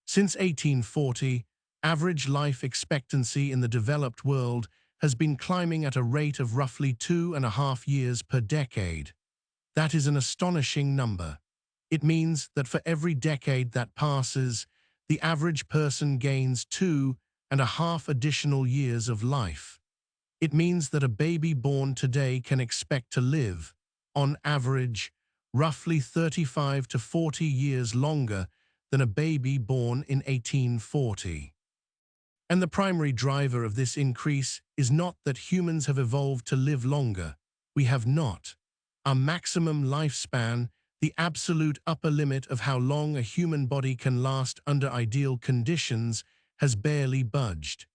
Since 1840, average life expectancy in the developed world has been climbing at a rate of roughly 2.5 years per decade. That is an astonishing number. It means that for every decade that passes, the average person gains 2.5 additional years of life. It means that a baby born today can expect to live, on average, roughly 35 to 40 years longer than a baby born in 1840. And the primary driver of this increase is not that humans have evolved to live longer. We have not. Our maximum lifespan, the absolute upper limit of how long a human body can last under ideal conditions, has barely budged.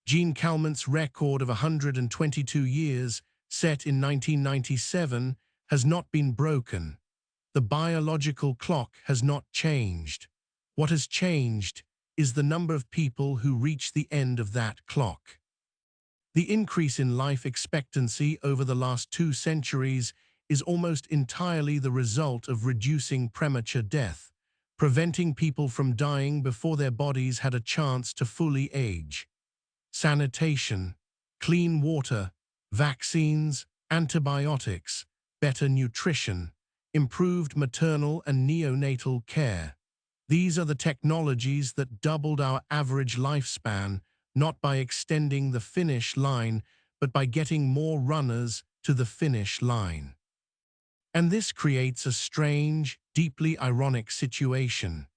Gene Calment's record of 122 years, set in 1997, has not been broken. The biological clock has not changed. What has changed is the number of people who reach the end of that clock. The increase in life expectancy over the last 2 centuries is almost entirely the result of reducing premature death, preventing people from dying before their bodies had a chance to fully age. Sanitation, clean water, vaccines, antibiotics, better nutrition, improved maternal and neonatal care. These are the technologies that doubled our average lifespan, not by extending the finish line, but by getting more runners to the finish line. And this creates a strange, deeply ironic situation.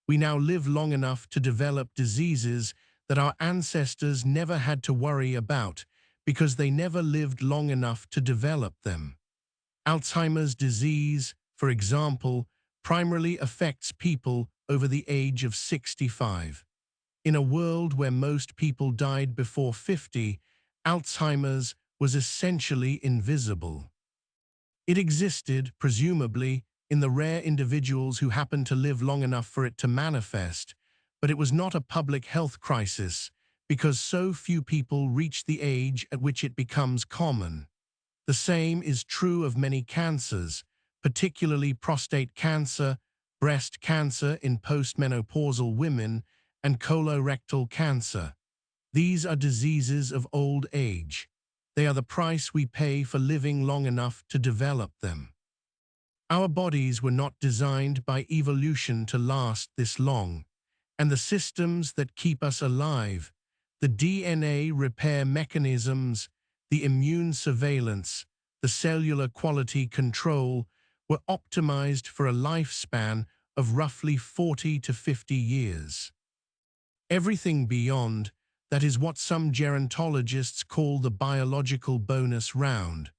We now live long enough to develop diseases that our ancestors never had to worry about because they never lived long enough to develop them. Alzheimer's disease, for example, primarily affects people over the age of 65. In a world where most people died before 50, Alzheimer's was essentially invisible. It existed, presumably, in the rare individuals who happened to live long enough for it to manifest, but it was not a public health crisis because so few people reach the age at which it becomes common. The same is true of many cancers, particularly prostate cancer, breast cancer in postmenopausal women, and colorectal cancer. These are diseases of old age. They are the price we pay for living long enough to develop them. Our bodies were not designed by evolution to last this long, and the systems that keep us alive, the DNA repair mechanisms, the immune surveillance, the cellular quality control, were optimized for a lifespan of roughly 40 to 50 years. Everything beyond that is what some gerontologists call the biological bonus round,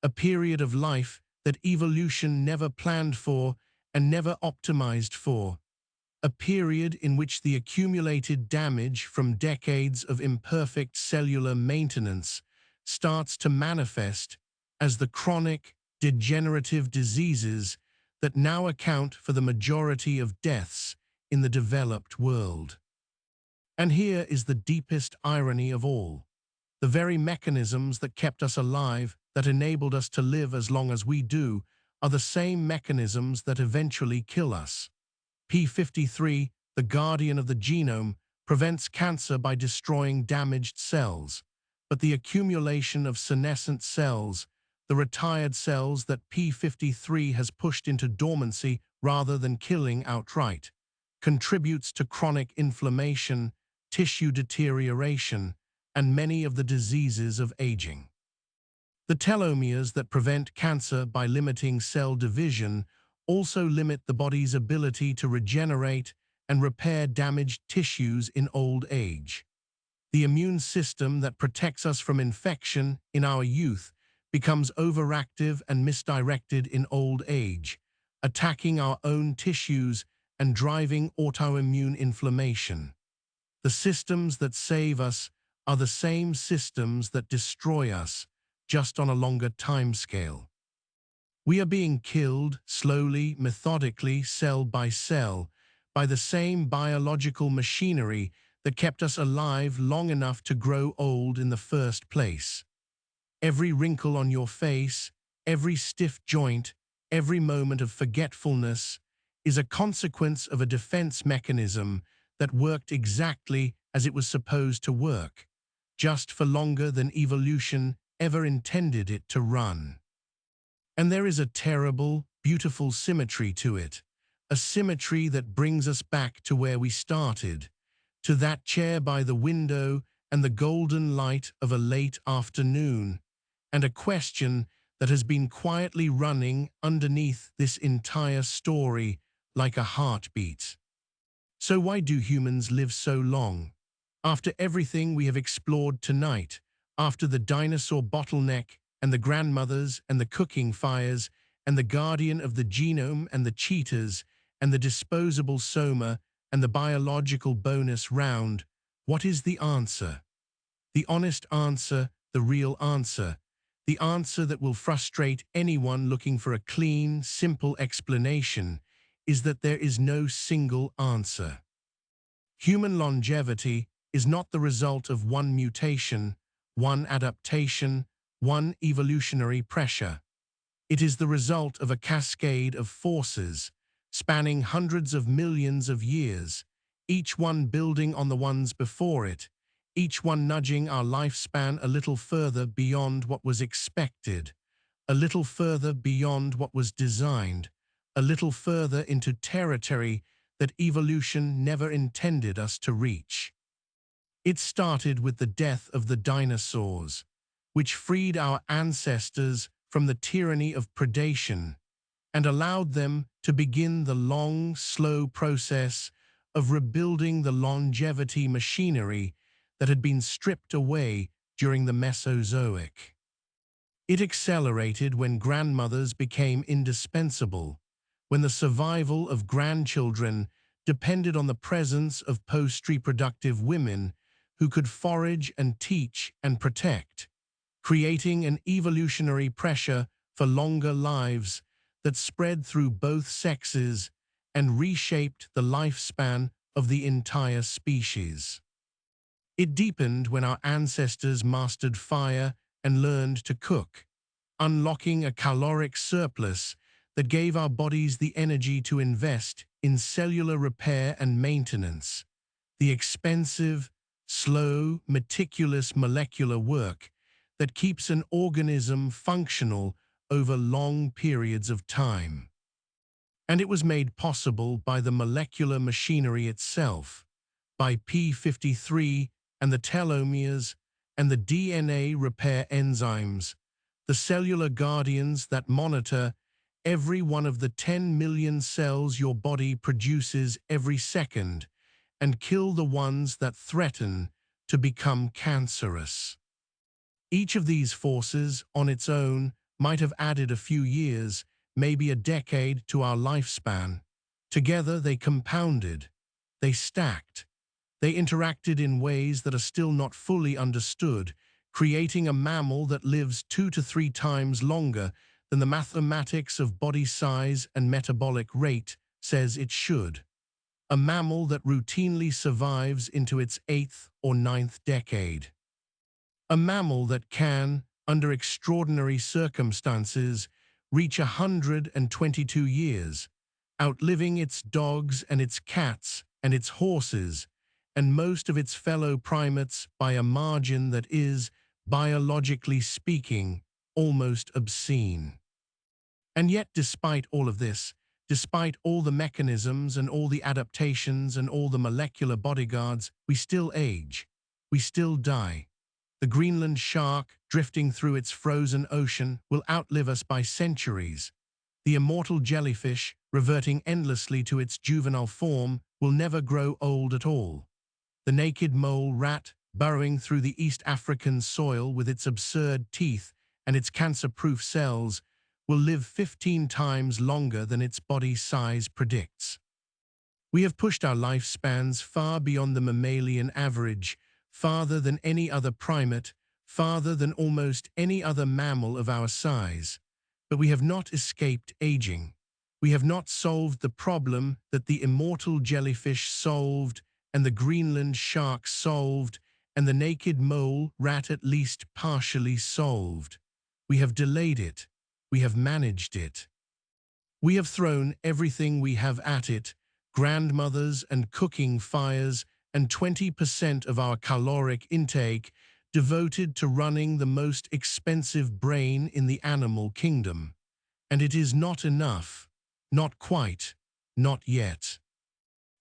a period of life that evolution never planned for and never optimized for, a period in which the accumulated damage from decades of imperfect cellular maintenance starts to manifest as the chronic, degenerative diseases that now account for the majority of deaths in the developed world. And here is the deepest irony of all. The very mechanisms that kept us alive, that enabled us to live as long as we do, are the same mechanisms that eventually kill us. P53, the guardian of the genome, prevents cancer by destroying damaged cells, but the accumulation of senescent cells, the retired cells that P53 has pushed into dormancy rather than killing outright, contributes to chronic inflammation, tissue deterioration, and many of the diseases of aging. The telomeres that prevent cancer by limiting cell division also limit the body's ability to regenerate and repair damaged tissues in old age. The immune system that protects us from infection in our youth becomes overactive and misdirected in old age, attacking our own tissues and driving autoimmune inflammation. The systems that save us are the same systems that destroy us, just on a longer timescale. We are being killed slowly, methodically, cell by cell, by the same biological machinery that kept us alive long enough to grow old in the first place. Every wrinkle on your face, every stiff joint, every moment of forgetfulness is a consequence of a defense mechanism that worked exactly as it was supposed to work, just for longer than evolution ever intended it to run. And there is a terrible, beautiful symmetry to it, a symmetry that brings us back to where we started, to that chair by the window and the golden light of a late afternoon, and a question that has been quietly running underneath this entire story like a heartbeat. So why do humans live so long? After everything we have explored tonight, after the dinosaur bottleneck and the grandmothers and the cooking fires and the guardian of the genome and the cheetahs and the disposable soma and the biological bonus round, what is the answer? The honest answer, the real answer, the answer that will frustrate anyone looking for a clean, simple explanation, is that there is no single answer. Human longevity is not the result of one mutation, one adaptation, one evolutionary pressure. It is the result of a cascade of forces spanning hundreds of millions of years, each one building on the ones before it, each one nudging our lifespan a little further beyond what was expected, a little further beyond what was designed, a little further into territory that evolution never intended us to reach. It started with the death of the dinosaurs, which freed our ancestors from the tyranny of predation and allowed them to begin the long, slow process of rebuilding the longevity machinery that had been stripped away during the Mesozoic. It accelerated when grandmothers became indispensable, when the survival of grandchildren depended on the presence of post-reproductive women who could forage and teach and protect, creating an evolutionary pressure for longer lives that spread through both sexes and reshaped the lifespan of the entire species. It deepened when our ancestors mastered fire and learned to cook, unlocking a caloric surplus that gave our bodies the energy to invest in cellular repair and maintenance, the expensive, slow, meticulous molecular work that keeps an organism functional over long periods of time. And it was made possible by the molecular machinery itself, by p53 and the telomeres and the DNA repair enzymes, the cellular guardians that monitor every one of the 10 million cells your body produces every second and kill the ones that threaten to become cancerous. Each of these forces, on its own, might have added a few years, maybe a decade, to our lifespan. Together they compounded, they stacked, they interacted in ways that are still not fully understood, creating a mammal that lives 2 to 3 times longer than the mathematics of body size and metabolic rate says it should. A mammal that routinely survives into its 8th or 9th decade. A mammal that can, under extraordinary circumstances, reach 122 years, outliving its dogs and its cats and its horses, and most of its fellow primates by a margin that is, biologically speaking, almost obscene. And yet, despite all of this, despite all the mechanisms and all the adaptations and all the molecular bodyguards, we still age. We still die. The Greenland shark, drifting through its frozen ocean, will outlive us by centuries. The immortal jellyfish, reverting endlessly to its juvenile form, will never grow old at all. The naked mole rat, burrowing through the East African soil with its absurd teeth and its cancer-proof cells, will live 15 times longer than its body size predicts. We have pushed our lifespans far beyond the mammalian average, farther than any other primate, farther than almost any other mammal of our size. But we have not escaped aging. We have not solved the problem that the immortal jellyfish solved, and the Greenland shark solved, and the naked mole rat at least partially solved. We have delayed it. We have managed it. We have thrown everything we have at it, grandmothers and cooking fires, and 20% of our caloric intake devoted to running the most expensive brain in the animal kingdom. And it is not enough. Not quite. Not yet.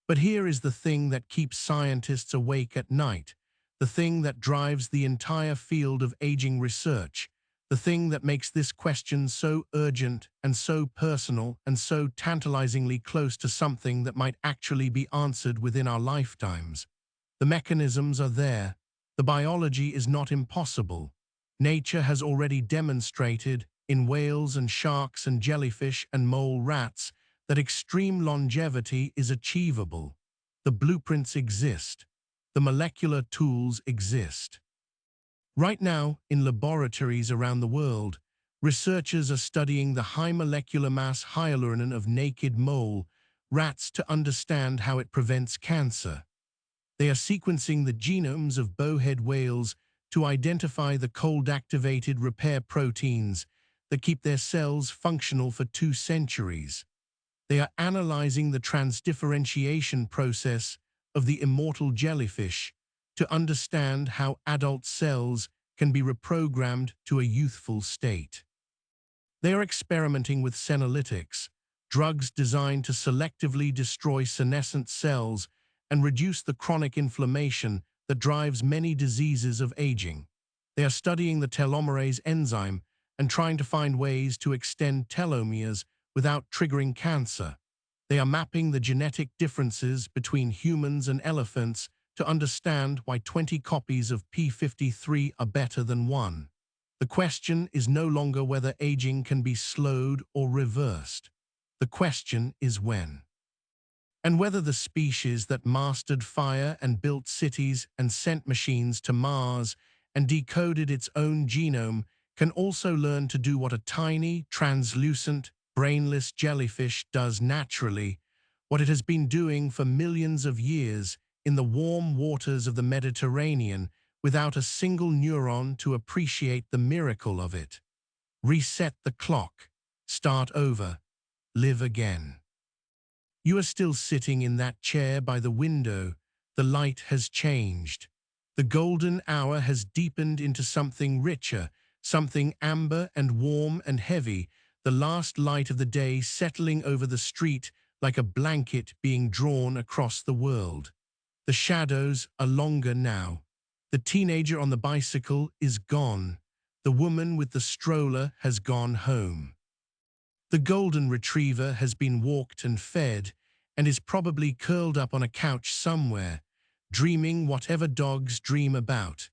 But here is the thing that keeps scientists awake at night, the thing that drives the entire field of aging research, the thing that makes this question so urgent and so personal and so tantalizingly close to something that might actually be answered within our lifetimes. The mechanisms are there. The biology is not impossible. Nature has already demonstrated, in whales and sharks and jellyfish and mole rats, that extreme longevity is achievable. The blueprints exist. The molecular tools exist. Right now, in laboratories around the world, researchers are studying the high molecular mass hyaluronan of naked mole rats to understand how it prevents cancer. They are sequencing the genomes of bowhead whales to identify the cold-activated repair proteins that keep their cells functional for 2 centuries. They are analyzing the transdifferentiation process of the immortal jellyfish to understand how adult cells can be reprogrammed to a youthful state. They are experimenting with senolytics, drugs designed to selectively destroy senescent cells and reduce the chronic inflammation that drives many diseases of aging. They are studying the telomerase enzyme and trying to find ways to extend telomeres without triggering cancer. They are mapping the genetic differences between humans and elephants to understand why 20 copies of p53 are better than 1. The question is no longer whether aging can be slowed or reversed. The question is when. And whether the species that mastered fire and built cities and sent machines to Mars and decoded its own genome can also learn to do what a tiny, translucent, brainless jellyfish does naturally what it has been doing for millions of years in the warm waters of the Mediterranean without a single neuron to appreciate the miracle of it. Reset the clock, start over, live again. You are still sitting in that chair by the window. The light has changed. The golden hour has deepened into something richer, something amber and warm and heavy, the last light of the day settling over the street like a blanket being drawn across the world. The shadows are longer now. The teenager on the bicycle is gone. The woman with the stroller has gone home. The golden retriever has been walked and fed and is probably curled up on a couch somewhere, dreaming whatever dogs dream about.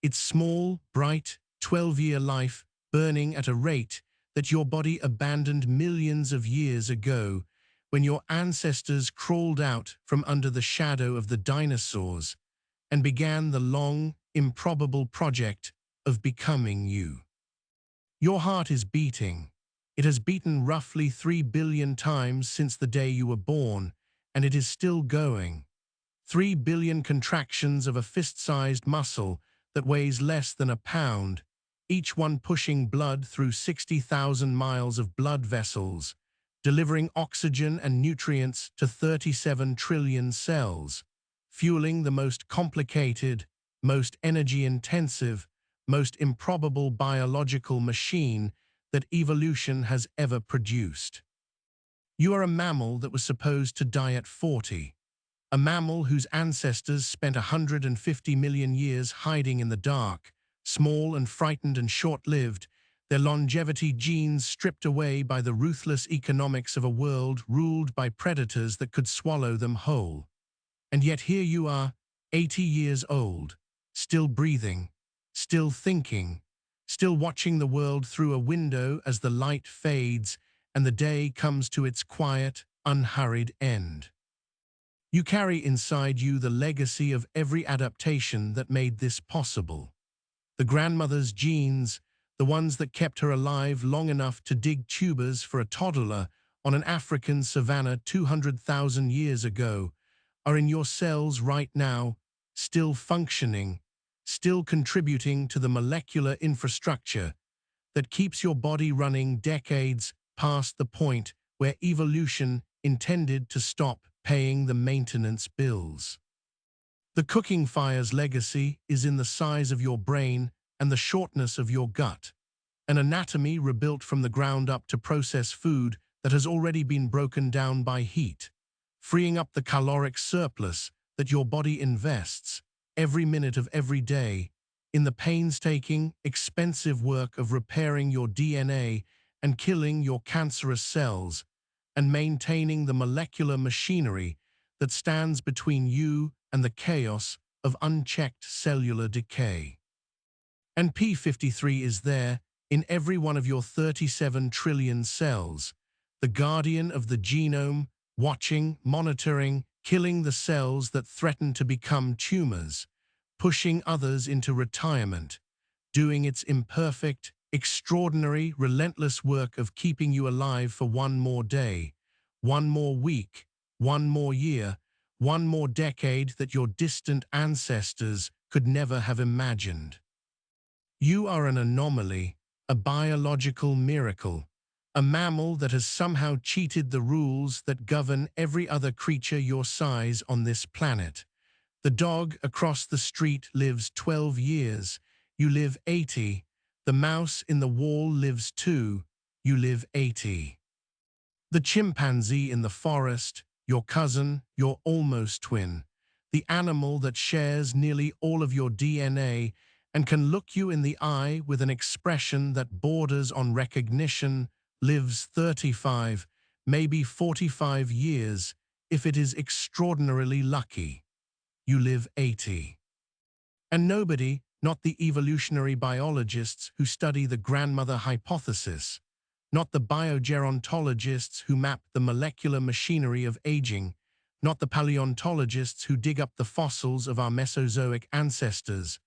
Its small, bright, 12-year life burning at a rate that your body abandoned millions of years ago when your ancestors crawled out from under the shadow of the dinosaurs and began the long, improbable project of becoming you. Your heart is beating. It has beaten roughly 3 billion times since the day you were born, and it is still going. 3 billion contractions of a fist-sized muscle that weighs less than a pound, each one pushing blood through 60,000 miles of blood vessels, delivering oxygen and nutrients to 37 trillion cells, fueling the most complicated, most energy-intensive, most improbable biological machine that evolution has ever produced. You are a mammal that was supposed to die at 40, a mammal whose ancestors spent 150 million years hiding in the dark, small and frightened and short-lived, their longevity genes stripped away by the ruthless economics of a world ruled by predators that could swallow them whole. And yet here you are, 80 years old, still breathing, still thinking, still watching the world through a window as the light fades and the day comes to its quiet, unhurried end. You carry inside you the legacy of every adaptation that made this possible. The grandmother's genes, the ones that kept her alive long enough to dig tubers for a toddler on an African savanna 200,000 years ago, are in your cells right now, still functioning, still contributing to the molecular infrastructure that keeps your body running decades past the point where evolution intended to stop paying the maintenance bills. The cooking fire's legacy is in the size of your brain and the shortness of your gut, an anatomy rebuilt from the ground up to process food that has already been broken down by heat, freeing up the caloric surplus that your body invests every minute of every day in the painstaking, expensive work of repairing your DNA and killing your cancerous cells and maintaining the molecular machinery that stands between you and the chaos of unchecked cellular decay. And P53 is there in every one of your 37 trillion cells, the guardian of the genome, watching, monitoring, killing the cells that threaten to become tumors, pushing others into retirement, doing its imperfect, extraordinary, relentless work of keeping you alive for one more day, one more week, one more year, one more decade that your distant ancestors could never have imagined. You are an anomaly, a biological miracle, a mammal that has somehow cheated the rules that govern every other creature your size on this planet. The dog across the street lives 12 years, you live 80. The mouse in the wall lives 2, you live 80. The chimpanzee in the forest, your cousin, your almost twin, the animal that shares nearly all of your DNA and can look you in the eye with an expression that borders on recognition, lives 35, maybe 45 years, if it is extraordinarily lucky. You live 80. And nobody, not the evolutionary biologists who study the grandmother hypothesis, not the biogerontologists who map the molecular machinery of aging, not the paleontologists who dig up the fossils of our Mesozoic ancestors,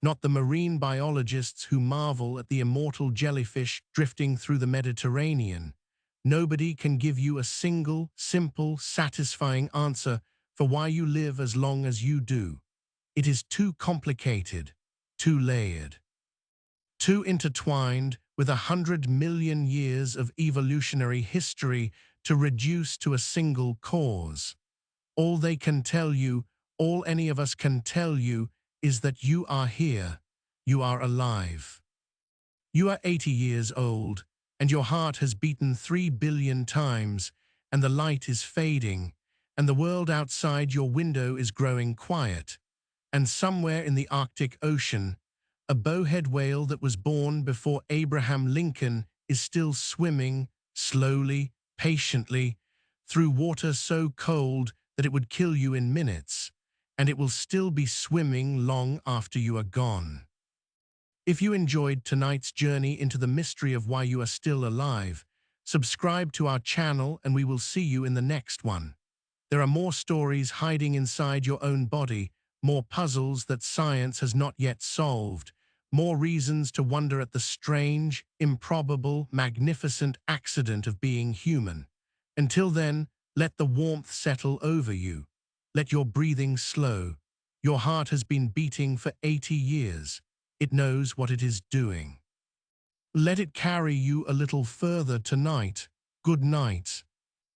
not the marine biologists who marvel at the immortal jellyfish drifting through the Mediterranean. Nobody can give you a single, simple, satisfying answer for why you live as long as you do. It is too complicated, too layered, too intertwined with 100 million years of evolutionary history to reduce to a single cause. All they can tell you, all any of us can tell you, is that you are here, you are alive. You are 80 years old, and your heart has beaten 3 billion times, and the light is fading, and the world outside your window is growing quiet. And somewhere in the Arctic Ocean, a bowhead whale that was born before Abraham Lincoln is still swimming, slowly, patiently, through water so cold that it would kill you in minutes, and it will still be swimming long after you are gone. If you enjoyed tonight's journey into the mystery of why you are still alive, subscribe to our channel and we will see you in the next one. There are more stories hiding inside your own body, more puzzles that science has not yet solved, more reasons to wonder at the strange, improbable, magnificent accident of being human. Until then, let the warmth settle over you. Let your breathing slow. Your heart has been beating for 80 years. It knows what it is doing. Let it carry you a little further tonight. Good night.